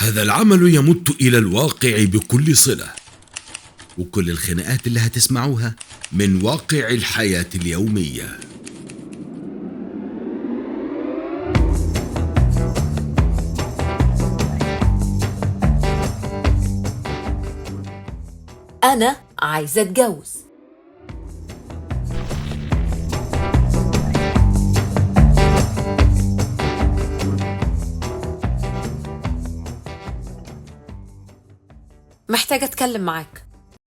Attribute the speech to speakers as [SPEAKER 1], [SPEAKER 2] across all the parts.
[SPEAKER 1] هذا العمل يمت إلى الواقع بكل صلة، وكل الخناقات اللي هتسمعوها من واقع الحياة اليومية.
[SPEAKER 2] أنا عايزة أتجوز. محتاجة أتكلم معاك.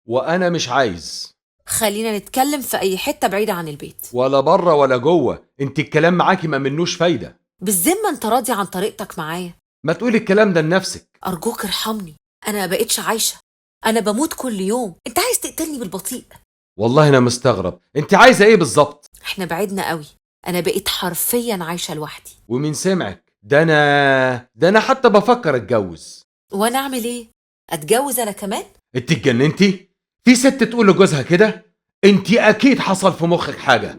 [SPEAKER 3] وانا مش عايز.
[SPEAKER 2] خلينا نتكلم في أي حتة بعيدة عن البيت.
[SPEAKER 3] ولا بره ولا جوه، انت الكلام معاكي ما منوش فايدة.
[SPEAKER 2] بالذمة أنت راضي عن طريقتك معايا؟
[SPEAKER 3] ما تقولي الكلام ده لنفسك.
[SPEAKER 2] أرجوك ارحمني، أنا ما بقتش عايشة، أنا بموت كل يوم. أنت عايز تقتلني بالبطيء.
[SPEAKER 3] والله انا مستغرب، انت عايزة ايه بالظبط؟
[SPEAKER 2] إحنا بعدنا قوي، أنا بقيت حرفيا عايشة لوحدي.
[SPEAKER 3] ومين سمعك؟ ده انا حتى بفكر اتجوز.
[SPEAKER 2] وأنا أعمل إيه؟ أتجوز أنا كمان؟
[SPEAKER 3] انت اتجننتي؟ في ست تقول لجوزها كده؟ انت اكيد حصل في مخك حاجة.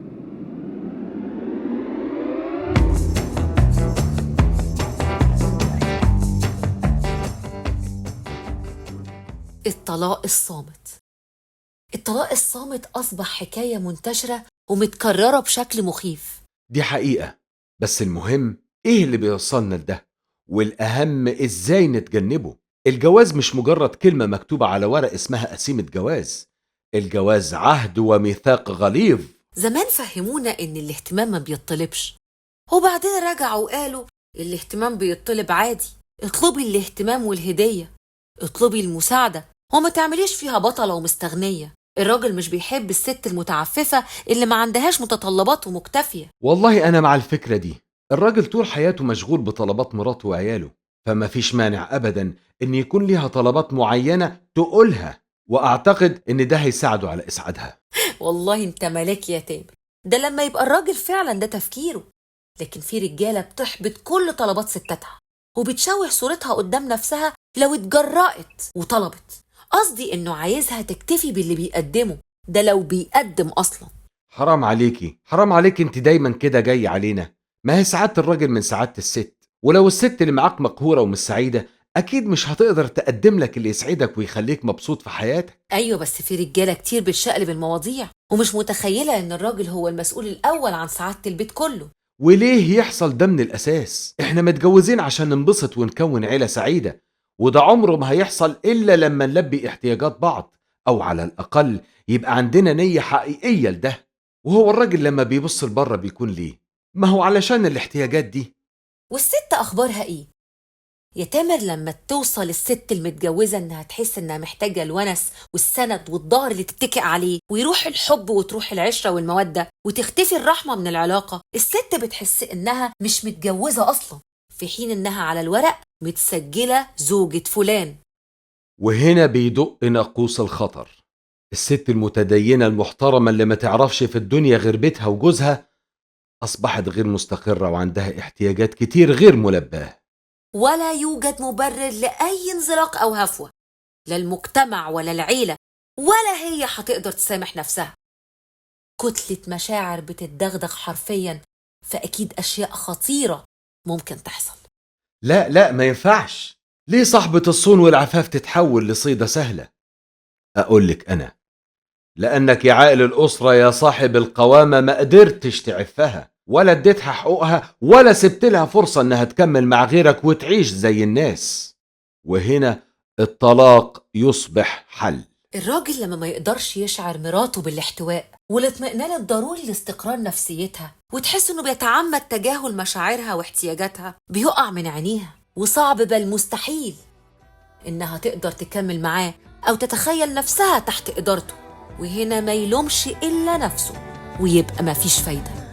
[SPEAKER 2] الطلاق الصامت. الطلاق الصامت أصبح حكاية منتشرة ومتكررة بشكل مخيف.
[SPEAKER 3] دي حقيقة، بس المهم ايه اللي بيوصلنا لده؟ والاهم ازاي نتجنبه؟ الجواز مش مجرد كلمة مكتوبة على ورق اسمها قسيمة جواز. الجواز عهد وميثاق غليظ.
[SPEAKER 2] زمان فهمونا إن الاهتمام ما بيطلبش، وبعدين رجعوا وقالوا الاهتمام بيطلب عادي. اطلبي الاهتمام والهدية، اطلبي المساعدة، وما تعمليش فيها بطلة ومستغنية. الراجل مش بيحب الست المتعففة اللي ما عندهاش متطلبات ومكتفية.
[SPEAKER 3] والله انا مع الفكرة دي. الراجل طول حياته مشغول بطلبات مراته وعياله، فما فيش مانع ابدا ان يكون ليها طلبات معينة تقولها، واعتقد ان ده هيساعده على اسعادها.
[SPEAKER 2] والله انت ملاك يا تامر، ده لما يبقى الراجل فعلا ده تفكيره. لكن في رجالة بتحبط كل طلبات ستاتها وبتشوه صورتها قدام نفسها لو اتجرأت وطلبت. قصدي انه عايزها تكتفي باللي بيقدمه، ده لو بيقدم اصلا.
[SPEAKER 3] حرام عليكي، حرام عليكي، انت دايما كده جاي علينا. ما هي سعادة الراجل من سعادة الست، ولو الست اللي معاك مقهورة ومش سعيدة اكيد مش هتقدر تقدم لك اللي يسعدك ويخليك مبسوط في حياتك.
[SPEAKER 2] ايوه، بس في رجالة كتير بتشقلب المواضيع ومش متخيلة ان الراجل هو المسؤول الاول عن سعادة البيت كله.
[SPEAKER 3] وليه يحصل ده من الأساس؟ إحنا متجوزين عشان ننبسط ونكون عيلة سعيدة، وده عمره ما هيحصل إلا لما نلبي احتياجات بعض، أو على الأقل يبقى عندنا نية حقيقية لده. وهو الراجل لما بيبص لبره بيكون ليه؟ ما هو علشان الاحتياجات دي.
[SPEAKER 2] والست اخبارها ايه يا تامر؟ لما توصل الست المتجوزة انها تحس انها محتاجة الونس والسند والظهر اللي تتكئ عليه، ويروح الحب وتروح العشرة والمودة وتختفي الرحمة من العلاقة، الست بتحس انها مش متجوزة اصلا، في حين انها على الورق متسجلة زوجة فلان.
[SPEAKER 3] وهنا بيدق ناقوس الخطر. الست المتدينة المحترمة اللي ما تعرفش في الدنيا غير بيتها وجوزها أصبحت غير مستقرة وعندها احتياجات كتير غير ملباة.
[SPEAKER 2] ولا يوجد مبرر لأي انزلاق أو هفوة، لا المجتمع ولا العيلة، ولا هي هتقدر تسامح نفسها. كتلة مشاعر بتتدغدغ حرفيا، فأكيد أشياء خطيرة ممكن تحصل.
[SPEAKER 3] لا لا، ما ينفعش. ليه صاحبة الصون والعفاف تتحول لصيدة سهلة؟ أقولك أنا، لأنك يا عائل الأسرة يا صاحب القوامة ما قدرتش تعفها، ولا اديتها حقوقها، ولا سبت لها فرصة إنها تكمل مع غيرك وتعيش زي الناس. وهنا الطلاق يصبح حل.
[SPEAKER 2] الراجل لما ما يقدرش يشعر مراته بالاحتواء والاطمئنان الضروري لاستقرار نفسيتها، وتحس انه بيتعمد تجاهل مشاعرها واحتياجاتها، بيقع من عينيها، وصعب بل مستحيل انها تقدر تكمل معاه او تتخيل نفسها تحت ادارته. وهنا ما يلومش الا نفسه، ويبقى ما فيش فايدة.